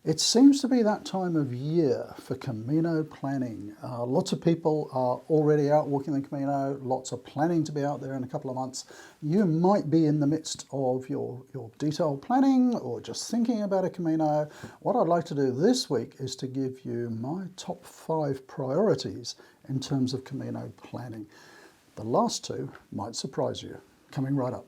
It seems to be that time of year for Camino planning. Lots of people are already out walking the Camino, lots are planning to be out there in a couple of months. You might be in the midst of your detailed planning or just thinking about a Camino. What I'd like to do this week is to give you my top 5 priorities in terms of Camino planning. The last 2 might surprise you. Coming right up.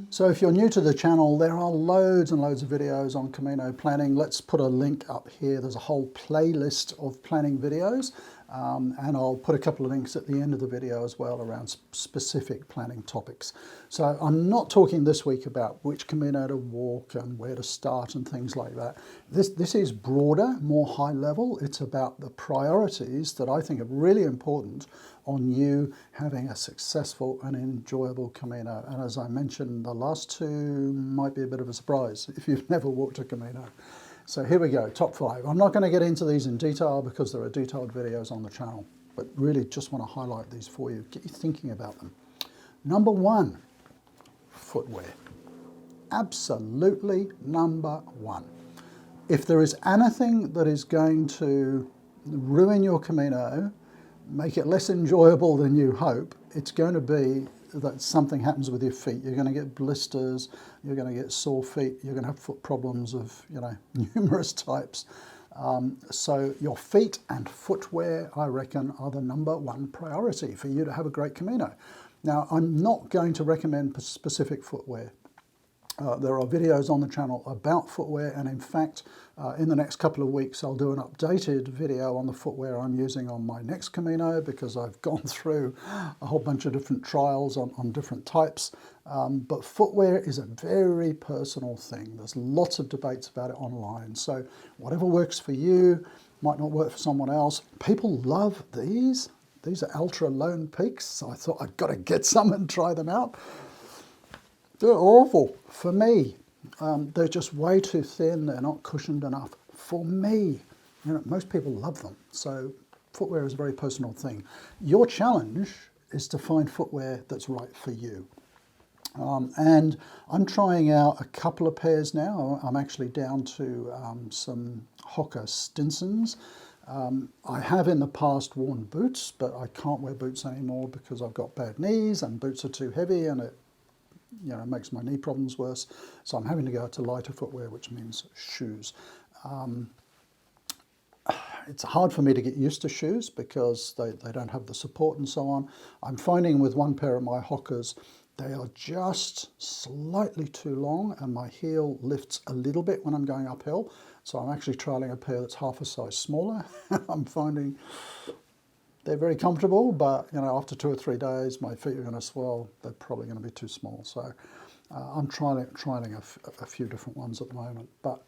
So if you're new to the channel, there are loads and loads of videos on Camino planning. Let's put a link up here. There's a whole playlist of planning videos, and I'll put a couple of links at the end of the video as well around specific planning topics. So I'm not talking this week about which Camino to walk and where to start and things like that. This is broader, more high level. It's about the priorities that I think are really important on you having a successful and enjoyable Camino. And as I mentioned, the last 2 might be a bit of a surprise if you've never walked a Camino. So here we go, top 5. I'm not going to get into these in detail because there are detailed videos on the channel, but really just want to highlight these for you, get you thinking about them. Number 1, footwear. Absolutely number 1. If there is anything that is going to ruin your Camino, make it less enjoyable than you hope, it's going to be that something happens with your feet. You're going to get blisters, you're going to get sore feet, you're going to have foot problems of, numerous types. So your feet and footwear, I reckon, are the number 1 priority for you to have a great Camino. Now, I'm not going to recommend specific footwear. There are videos on the channel about footwear, and in fact, in the next couple of weeks, I'll do an updated video on the footwear I'm using on my next Camino, because I've gone through a whole bunch of different trials on different types. But footwear is a very personal thing. There's lots of debates about it online. So whatever works for you might not work for someone else. People love these. These are Ultra Lone Peaks, so I thought I'd got to get some and try them out. They're awful for me. They're just way too thin. They're not cushioned enough for me. Most people love them. So footwear is a very personal thing. Your challenge is to find footwear that's right for you. And I'm trying out a couple of pairs now. I'm actually down to some Hoka Stinsons. I have in the past worn boots, but I can't wear boots anymore because I've got bad knees and boots are too heavy, and it makes my knee problems worse. So I'm having to go to lighter footwear, which means shoes. It's hard for me to get used to shoes because they don't have the support and so on. I'm finding with one pair of my Hokas, they are just slightly too long and my heel lifts a little bit when I'm going uphill. So I'm actually trialing a pair that's half a size smaller. I'm finding they're very comfortable, but after 2 or 3 days, my feet are going to swell. They're probably going to be too small. So I'm trialing a few different ones at the moment. But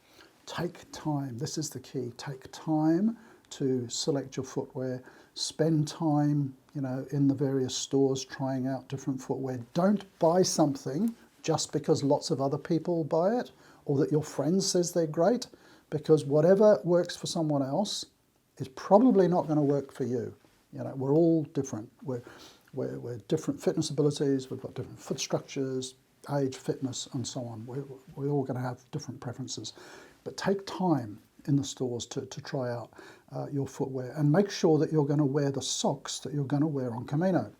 take time. This is the key. Take time to select your footwear. Spend time, in the various stores trying out different footwear. Don't buy something just because lots of other people buy it or that your friend says they're great, because whatever works for someone else is probably not going to work for you. We're all different. We're different fitness abilities. We've got different foot structures, age, fitness, and so on. We're all going to have different preferences. But take time in the stores to try out your footwear, and make sure that you're going to wear the socks that you're going to wear on Camino.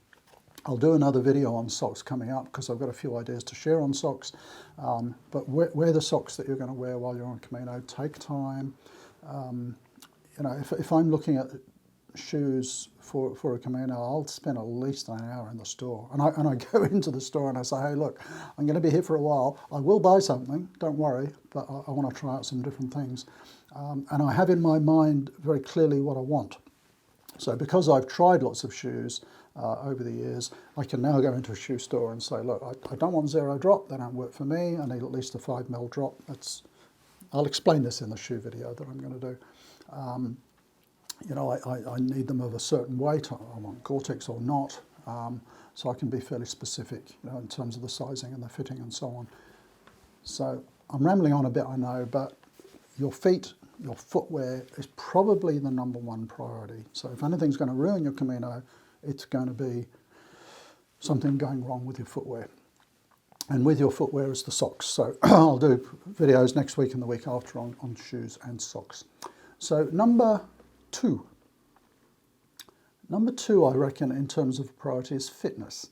I'll do another video on socks coming up because I've got a few ideas to share on socks. But wear the socks that you're going to wear while you're on Camino. Take time. If I'm looking at shoes for a Camino, I'll spend at least an hour in the store, and I go into the store and I say, hey, look, I'm going to be here for a while. I will buy something, don't worry, but I want to try out some different things, and I have in my mind very clearly what I want. So because I've tried lots of shoes over the years, I can now go into a shoe store and say, look, I don't want zero drop, they don't work for me, I need at least a 5mm drop. I'll explain this in the shoe video that I'm going to do. I need them of a certain weight. I want Gore-Tex or not, so I can be fairly specific, in terms of the sizing and the fitting and so on. So I'm rambling on a bit, I know, but your feet your footwear is probably the number one priority. So if anything's going to ruin your Camino, it's going to be something going wrong with your footwear. And with your footwear is the socks. So I'll do videos next week and the week after on shoes and socks. So number two, I reckon, in terms of priority is fitness.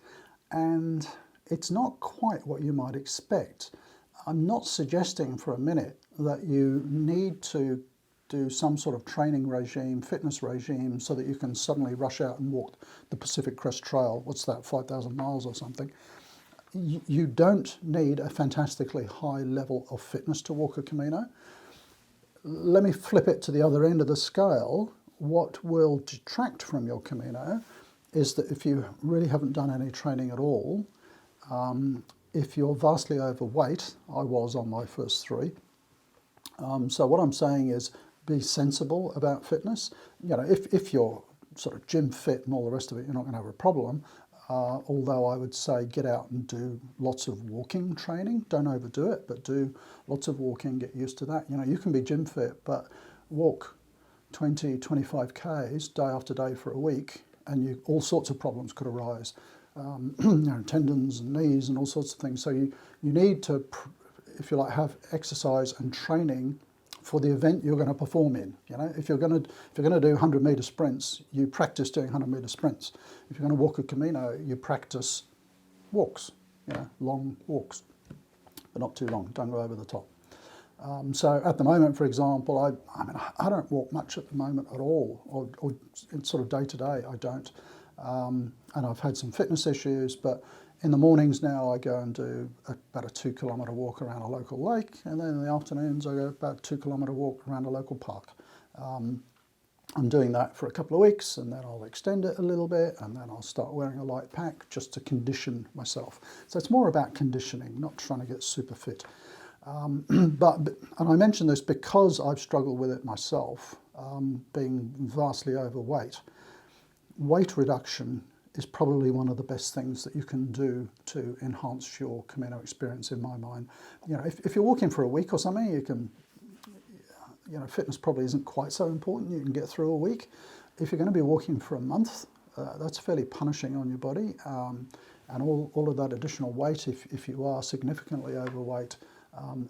And it's not quite what you might expect. I'm not suggesting for a minute that you need to do some sort of training regime, fitness regime, so that you can suddenly rush out and walk the Pacific Crest Trail. What's that, 5,000 miles or something? You don't need a fantastically high level of fitness to walk a Camino. Let me flip it to the other end of the scale. What will detract from your Camino is that if you really haven't done any training at all, if you're vastly overweight, I was on my first 3. So what I'm saying is be sensible about fitness. You know, if you're sort of gym fit and all the rest of it, you're not going to have a problem. Although I would say get out and do lots of walking training. Don't overdo it, but do lots of walking, get used to that. You know, you can be gym fit, but walk 20, 25 Ks day after day for a week, and all sorts of problems could arise. You know, tendons and knees and all sorts of things. So you need to, if you like, have exercise and training for the event you're going to perform in. You know, if you're going to do 100-meter sprints, you practice doing 100-meter sprints. If you're going to walk a Camino, you practice walks. You know, long walks, but not too long. Don't go over the top. So at the moment, for example, I don't walk much at the moment at all, or sort of day to day. I don't, and I've had some fitness issues, but in the mornings now, I go and do about a 2-kilometre walk around a local lake, and then in the afternoons, I go about a 2-kilometre walk around a local park. I'm doing that for a couple of weeks, and then I'll extend it a little bit, and then I'll start wearing a light pack just to condition myself. So it's more about conditioning, not trying to get super fit. And I mention this because I've struggled with it myself, being vastly overweight. Weight reduction is probably one of the best things that you can do to enhance your Camino experience, in my mind. You know, if you're walking for a week or something, you can, you know, fitness probably isn't quite so important. You can get through a week. If you're going to be walking for a month, that's fairly punishing on your body. And all of that additional weight, if you are significantly overweight,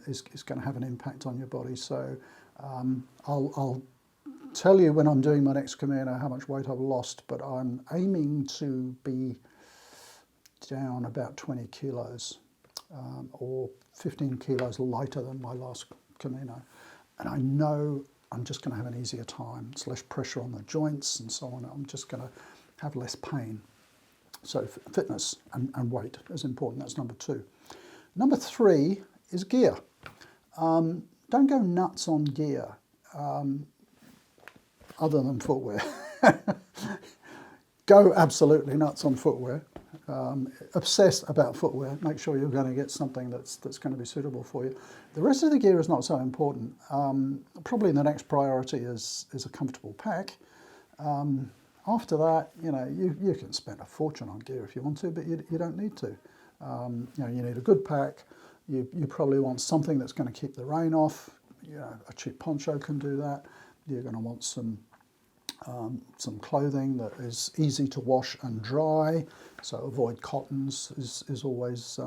is going to have an impact on your body. So I'll tell you when I'm doing my next Camino how much weight I've lost, but I'm aiming to be down about 20 kilos or 15 kilos lighter than my last Camino. And I know I'm just going to have an easier time. It's less pressure on the joints and so on. I'm just going to have less pain. So fitness and weight is important. That's number 2. Number 3 is gear. Don't go nuts on gear. Other than footwear. Go absolutely nuts on footwear. Obsess about footwear. Make sure you're going to get something that's going to be suitable for you. The rest of the gear is not so important. Probably the next priority is a comfortable pack. After that, you know, you can spend a fortune on gear if you want to, but you don't need to. You know, you need a good pack. You probably want something that's going to keep the rain off. You know, a cheap poncho can do that. You're going to want some clothing that is easy to wash and dry, so avoid cottons is always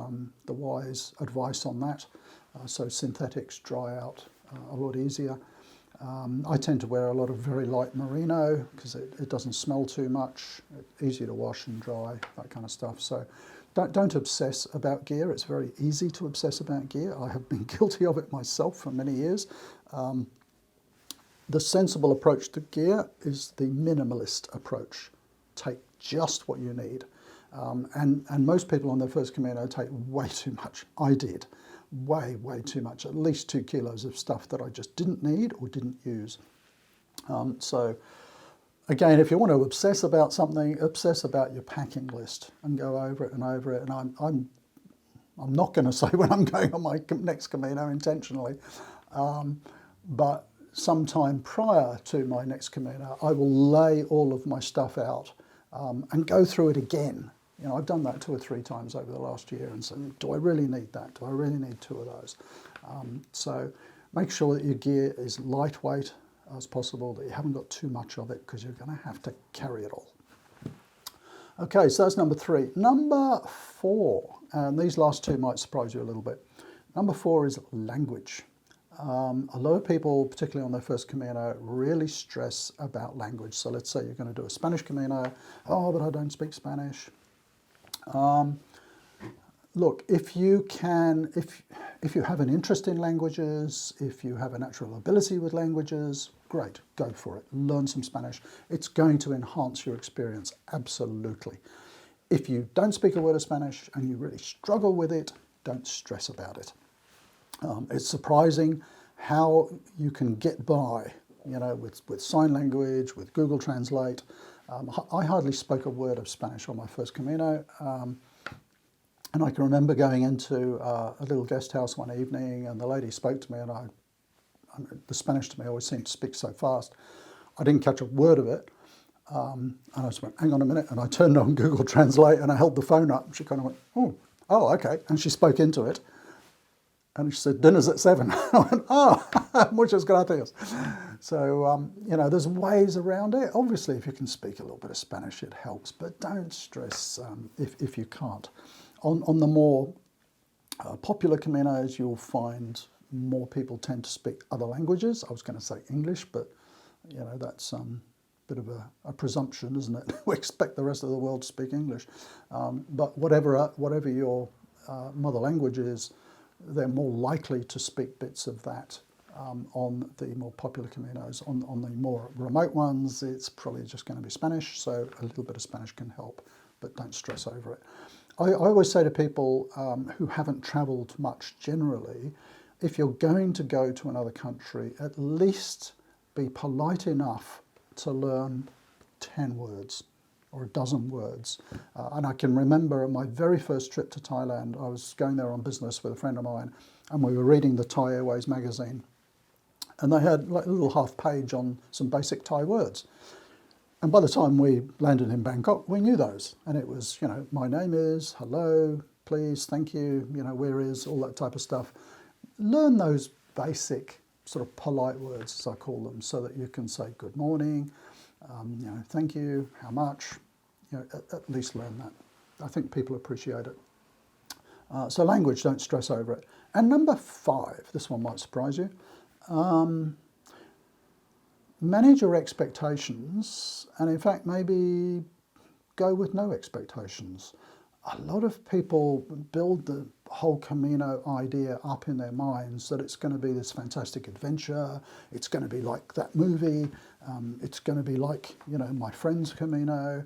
the wise advice on that. So synthetics dry out a lot easier. I tend to wear a lot of very light merino because it doesn't smell too much, easy to wash and dry, that kind of stuff. So don't obsess about gear. It's very easy to obsess about gear. I have been guilty of it myself for many years. The sensible approach to gear is the minimalist approach. Take just what you need. And most people on their first Camino take way too much. I did. Way too much. At least 2 kilos of stuff that I just didn't need or didn't use. So again, if you want to obsess about something, obsess about your packing list and go over it and over it. And I'm not going to say when I'm going on my next Camino intentionally, but sometime prior to my next Camino, I will lay all of my stuff out and go through it again. You know, I've done that 2 or 3 times over the last year and said, do I really need that? Do I really need 2 of those? So Make sure that your gear is lightweight as possible, that you haven't got too much of it, because you're going to have to carry it all. Okay, so that's number 3. Number 4, and these last 2 might surprise you a little bit. Number 4 is language. A lot of people, particularly on their first Camino, really stress about language. So let's say you're going to do a Spanish Camino. Oh, but I don't speak Spanish. Look, if you have an interest in languages, if you have a natural ability with languages, great, go for it. Learn some Spanish. It's going to enhance your experience, absolutely. If you don't speak a word of Spanish and you really struggle with it, don't stress about it. It's surprising how you can get by, with sign language, with Google Translate. I hardly spoke a word of Spanish on my first Camino. And I can remember going into a little guest house one evening, and the lady spoke to me, and the Spanish to me always seemed to speak so fast. I didn't catch a word of it. And I just went, hang on a minute. And I turned on Google Translate and I held the phone up. She kind of went, oh, okay. And she spoke into it. And she said, dinner's at 7. I went, muchas gracias. So, there's ways around it. Obviously, if you can speak a little bit of Spanish, it helps. But don't stress if you can't. On the more popular Caminos, you'll find more people tend to speak other languages. I was going to say English, but, that's bit of a presumption, isn't it? We expect the rest of the world to speak English. But whatever your mother language is, they're more likely to speak bits of that on the more popular Caminos. On the more remote ones, it's probably just going to be Spanish, so a little bit of Spanish can help, but don't stress over it. I always say to people who haven't travelled much generally, if you're going to go to another country, at least be polite enough to learn 10 words or a dozen words. And I can remember my very first trip to Thailand, I was going there on business with a friend of mine, and we were reading the Thai Airways magazine. And they had like a little half page on some basic Thai words. And by the time we landed in Bangkok, we knew those. And it was, my name is, hello, please, thank you, where is, all that type of stuff. Learn those basic sort of polite words, as I call them, so that you can say good morning, thank you, how much, at least learn that. I think people appreciate it. So language, don't stress over it. And number 5, this one might surprise you. Manage your expectations, and in fact, maybe go with no expectations. A lot of people build the whole Camino idea up in their minds that it's going to be this fantastic adventure, it's going to be like that movie, it's going to be like, my friend's Camino.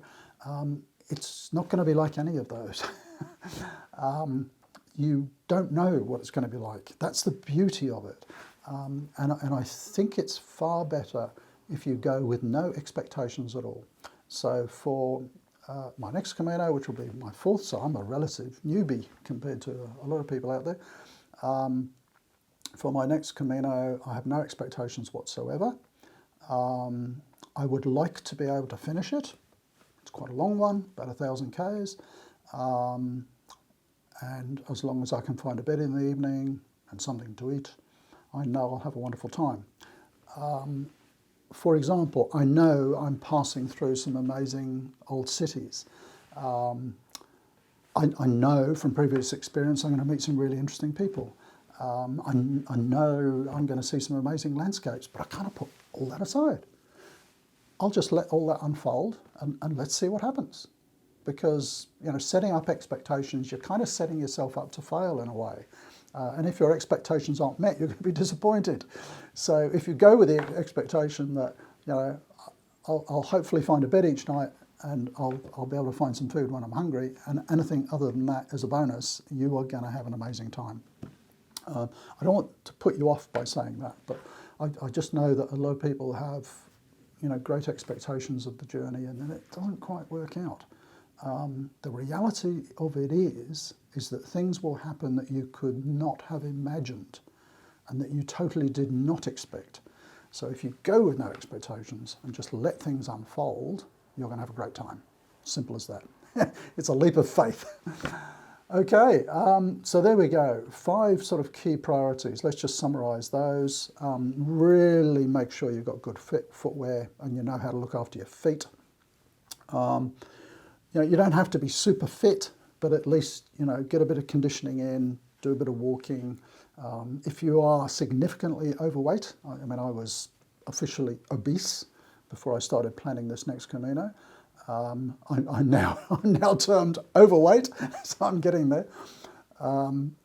It's not going to be like any of those. You don't know what it's going to be like. That's the beauty of it. And I think it's far better if you go with no expectations at all. So for my next Camino, which will be my 4th, so I'm a relative newbie compared to a lot of people out there. For my next Camino, I have no expectations whatsoever. I would like to be able to finish it. It's quite a long one, about 1,000 Ks. And as long as I can find a bed in the evening and something to eat, I know I'll have a wonderful time. For example, I know I'm passing through some amazing old cities. I know from previous experience I'm going to meet some really interesting people. I know I'm going to see some amazing landscapes, but I can't put all that aside. I'll just let all that unfold and let's see what happens. Because, setting up expectations, you're kind of setting yourself up to fail in a way. And if your expectations aren't met, you're going to be disappointed. So if you go with the expectation that, I'll hopefully find a bed each night and I'll be able to find some food when I'm hungry, and anything other than that as a bonus, you are going to have an amazing time. I don't want to put you off by saying that, but I just know that a lot of people have, great expectations of the journey, and then it doesn't quite work out. The reality of it is that things will happen that you could not have imagined and that you totally did not expect. So if you go with no expectations and just let things unfold, you're going to have a great time. Simple as that. It's a leap of faith. Okay, so there we go. 5 sort of key priorities. Let's just summarize those. Really make sure you've got good fit footwear and you know how to look after your feet. You don't have to be super fit, but at least, get a bit of conditioning in, do a bit of walking. If you are significantly overweight, I was officially obese before I started planning this next Camino. I'm now termed overweight, so I'm getting there.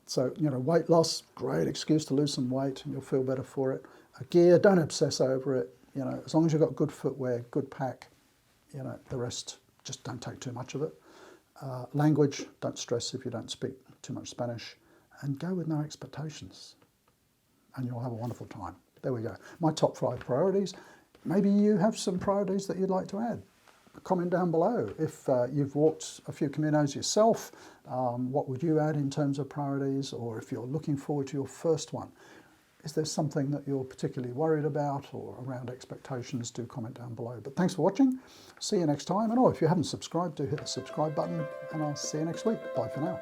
So, weight loss, great excuse to lose some weight and you'll feel better for it. Gear, don't obsess over it. As long as you've got good footwear, good pack, the rest, just don't take too much of it. Language, don't stress if you don't speak too much Spanish, and go with no expectations and you'll have a wonderful time. There we go. My top 5 priorities. Maybe you have some priorities that you'd like to add. Comment down below. If you've walked a few Caminos yourself, what would you add in terms of priorities? Or if you're looking forward to your first one, is there something that you're particularly worried about or around expectations? Do comment down below. But thanks for watching. See you next time. And if you haven't subscribed, do hit the subscribe button and I'll see you next week. Bye for now.